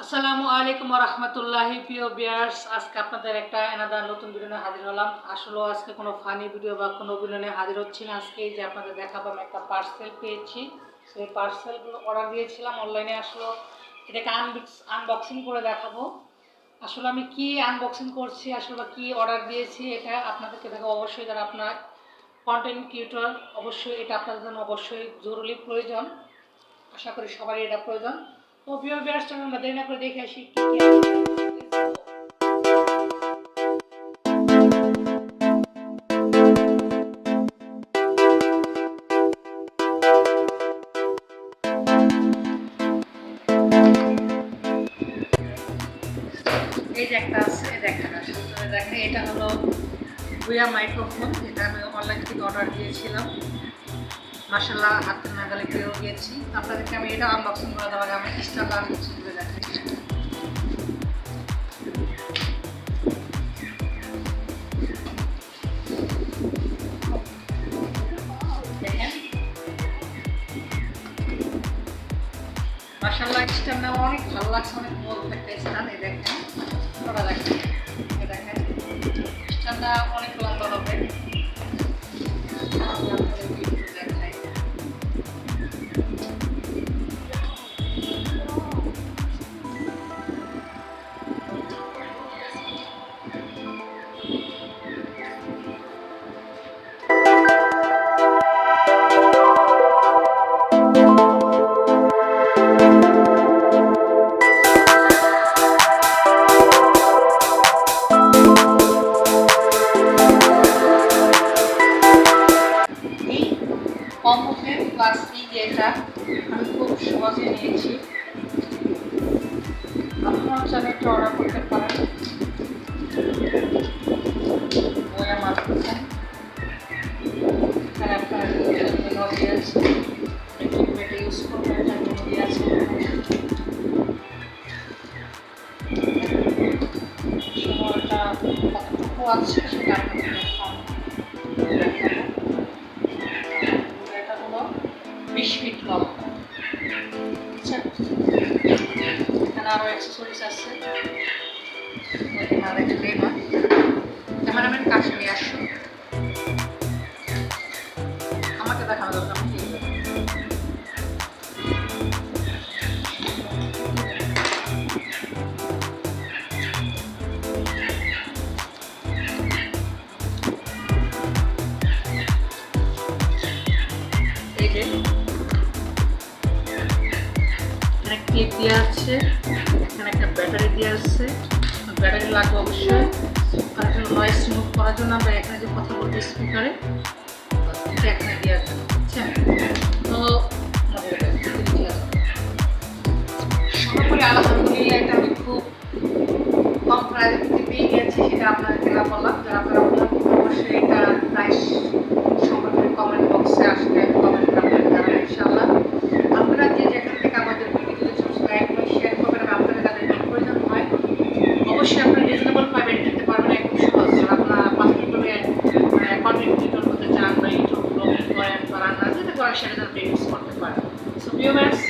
আসসালামু আলাইকুম রহমতুল্লাহি প্রিয় ভিউয়ার্স, আজকে আপনাদের একটা এনাদার নতুন ভিডিও নিয়ে হাজির হলাম। আসলে আজকে কোনো ফানি ভিডিও বা কোনো ভিডিও নিয়ে হাজির হচ্ছি না। আজকে যে আপনাদের দেখাবো, আমি একটা পার্সেল পেয়েছি। সেই পার্সেলগুলো অর্ডার দিয়েছিলাম অনলাইনে। আসলে এটাকে আনবক্সিং করে দেখাবো। আসলে আমি কি আনবক্সিং করছি, আসলে কি অর্ডার দিয়েছি, এটা আপনাদেরকে দেখাবো। অবশ্যই যারা আপনার কন্টেন্ট ক্রিয়েটর, অবশ্যই এটা আপনাদের জন্য অবশ্যই জরুরি প্রয়োজন। আশা করি সবারই এটা প্রয়োজন। তো প্রিয় ভিউয়ার্স, আমরা দেরি না করে দেখে আসি কি কি এই যে একটা আছে, দেখেন এটা হলো ভুয়া মাইক্রোফোন, যেটা আমি অনলাইন থেকে অর্ডার দিয়েছিলাম। মাশাআল্লাহ, হাতের নাগালে পেয়েও গিয়েছি। আপনাদেরকে আমি এটা আনবক্সিং করে দেওয়ার আগে আমি স্টারটা আনবক্সিং করে দেখাই। দেখেন মাশাআল্লাহ, স্ট্যান্ডটা অনেক ভালো লাগছে, অনেক মজবুত একটা স্ট্যান্ড। এই দেখেন ওটা দেখেন, এই দেখেন স্ট্যান্ডটা অনেক লম্বা হবে। কম্বোতে প্লাস এই যে এটা আমি খুব সহজে নিয়েছি। আপনারাও চাইলে একটু অর্ডার করতে পারেন। বইয়া মারতেছে এখানে আপনার মেমোরি আছে, এটা ইউজ করবেন, এটা মেমোরি আছে। সময়টা কতটুকু আছে সেটা আপনাদের এটা হলো 20 ফিট লম্বা। আচ্ছা, এখানে আরো অ্যাক্সেসরিজ আছে। আর একটা লেখা ক্যামেরাম্যান কাছে নিয়ে আসুন, আমাকে দেখানো দরকার। এই যে এখানে ক্লিপ দেওয়া আছে, এখানে একটা ব্যাটারি দেওয়া আছে। ব্যাটারি লাগবে অবশ্যই। তার জন্য নয়েজ রিমুভ করার জন্য আমরা এখানে যে কথা বলবো স্পিকারে, এটা এখানে দেওয়া আছে। বুঝছেন? তো সর্বোপরি আলহামদুলিল্লাহ, এটা আমি খুব কম প্রাইসে পেয়ে গেছি। সেটা আপনাদেরকে না বললাম। যারা আপনারা অবশ্যই এটা প্রাইস সম্পর্কে কমেন্ট বক্সে আসলে কমেন্ট করবেন। জানাবেন ইনশাআল্লাহ। আপনারা যে যেখান থেকে আমাদের ভিডিওগুলো লাইক করে শেয়ার করবেন এবং আপনাদের তাদের প্রয়োজন হয় অবশ্যই আপনারা রিজনেবল প্রাইভেট দিতে পারবেন। একদম সহজ। আপনারা পাসপোর্টে কন্টেন্ট ক্রিয়েটর হতে চান বা ইউটিউব ব্লগিং করেন বা রান্না যেটা করেন সেটা আপনি ইউজ করতে পারেন। So viewers,